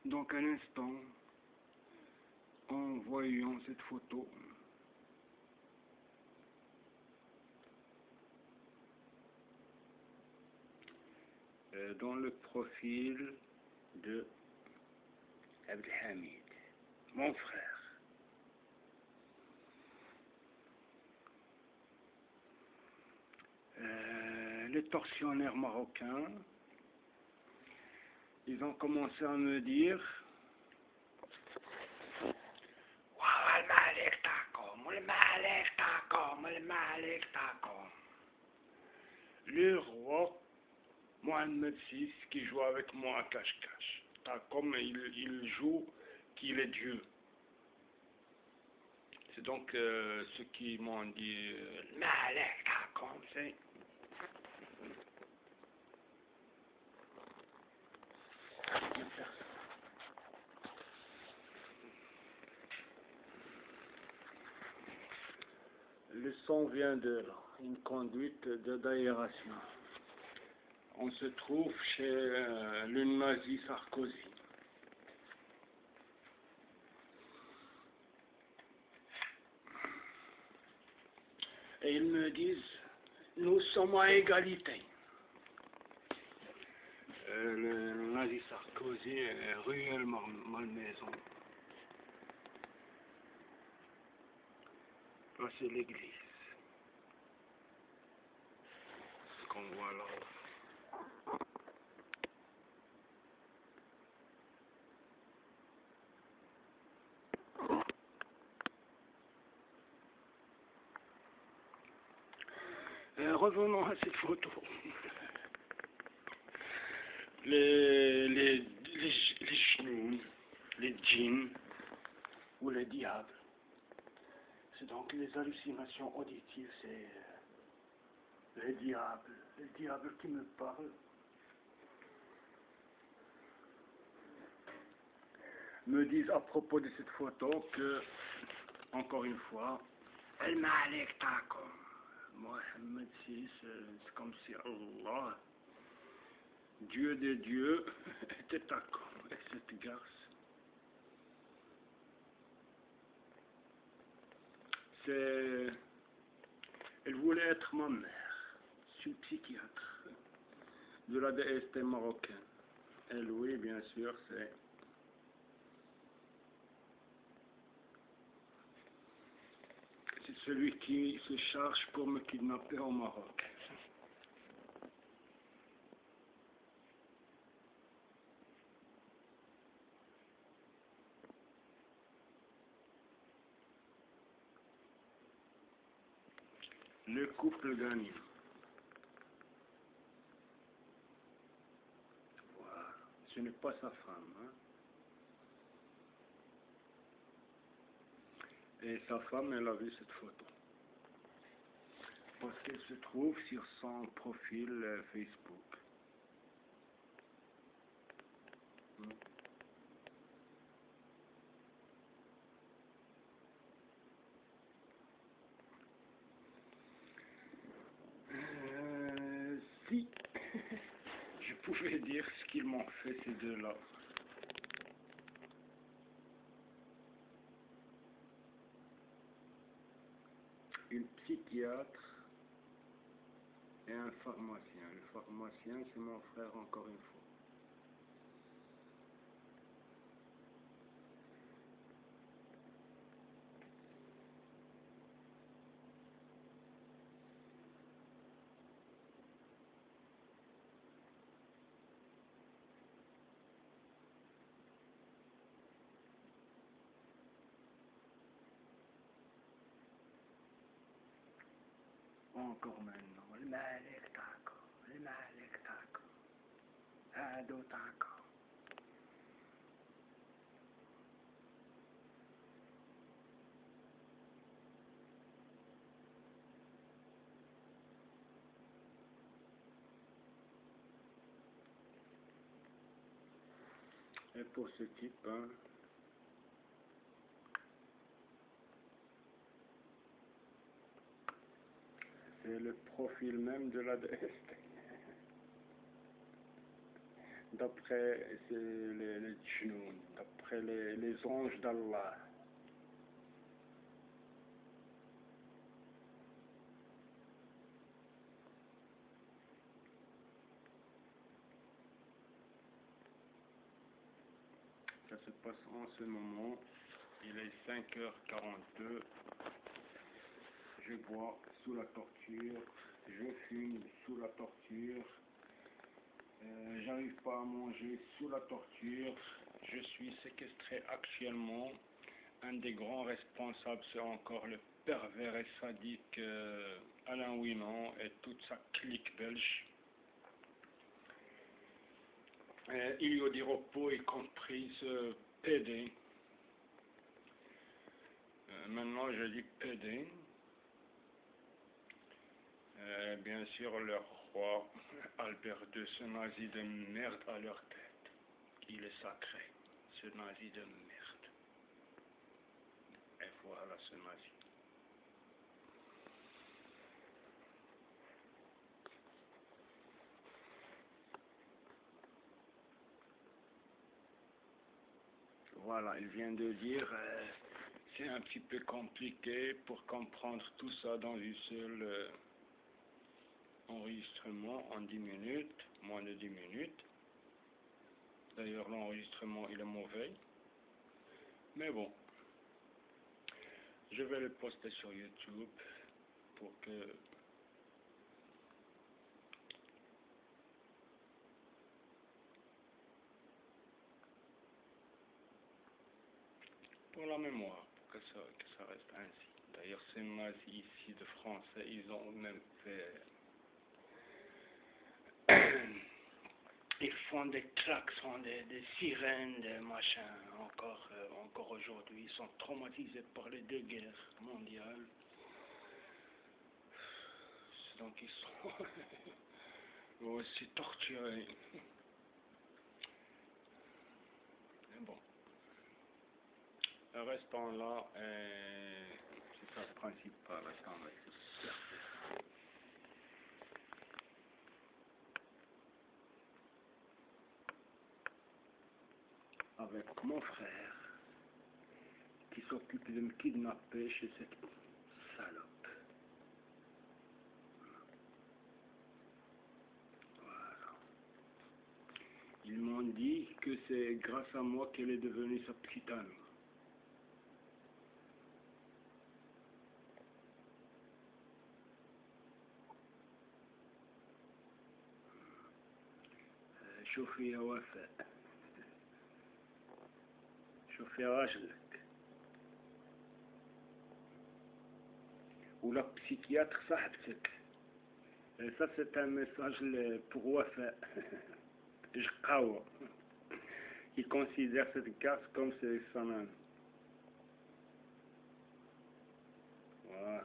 Donc à l'instant, en voyant cette photo, dans le profil de Abdelhamid, mon frère. Les tortionnaires marocains, ils ont commencé à me dire le roi Mohamed VI qui joue avec moi à cache-cache. Comme il joue qu'il est Dieu. C'est donc ceux qui m'ont dit c'est le son vient de là, une conduite d'aération. On se trouve chez le nazi Sarkozy. Et ils me disent, nous sommes à égalité. Le nazi Sarkozy est Ruelle Malmaison. Là, c'est l'église. Ce qu'on voit là. Revenons à cette photo. Les chenous, les djinns ou les diables. C'est donc les hallucinations auditives, c'est les diables qui me parlent. Me disent à propos de cette photo que, encore une fois, El Malik Taco, Mohamed VI, c'est comme si Allah, Dieu des dieux, était Taco, et cette garce. Elle voulait être ma mère. Je suis psychiatre de la DST marocaine. Elle, oui, bien sûr, c'est celui qui se charge pour me kidnapper au Maroc. Le couple gagne. Voilà. Ce n'est pas sa femme. Hein. Et sa femme, elle a vu cette photo. Parce qu'elle se trouve sur son profil Facebook. Si je pouvais dire ce qu'ils m'ont fait ces deux-là. Une psychiatre et un pharmacien. Le pharmacien, c'est mon frère encore une fois. Encore maintenant, le Malik Taco, le Malik Taco, Ado Taco. Et pour ce type, hein, c'est le profil même de la DST. d'après les djinns, d'après les anges d'Allah. Ça se passe en ce moment, il est 5h42, je bois sous la torture, je fume sous la torture, j'arrive pas à manger sous la torture, je suis séquestré actuellement. Un des grands responsables, c'est encore le pervers et sadique Alain Ouinon et toute sa clique belge. Ilio Di Rupo, y compris ce PD. Maintenant, je dis PD. Bien sûr, leur roi Albert II, ce nazi de merde à leur tête. Il est sacré, ce nazi de merde. Et voilà ce nazi. Voilà, il vient de dire, c'est un petit peu compliqué pour comprendre tout ça dans une seule enregistrement en 10 minutes, moins de 10 minutes. D'ailleurs, l'enregistrement, il est mauvais. Mais bon, je vais le poster sur YouTube pour que pour la mémoire, pour que ça reste ainsi. D'ailleurs, ces nazis ici de français, ils ont même fait... Ils font des klaxons, des sirènes, des machins, encore aujourd'hui. Ils sont traumatisés par les deux guerres mondiales. Donc ils sont aussi torturés. Mais bon. Restons là, c'est ça le principal, restons là. Avec mon frère, qui s'occupe de me kidnapper chez cette salope. Voilà. Ils m'ont dit que c'est grâce à moi qu'elle est devenue sa petite amie. شوفي يا وفاء، شوفي راجلك. ولا psychiatre صاحبتك. Ça c'est un message pour Wafa. Je crois. Il considère cette casse comme c'est son âme. Voilà.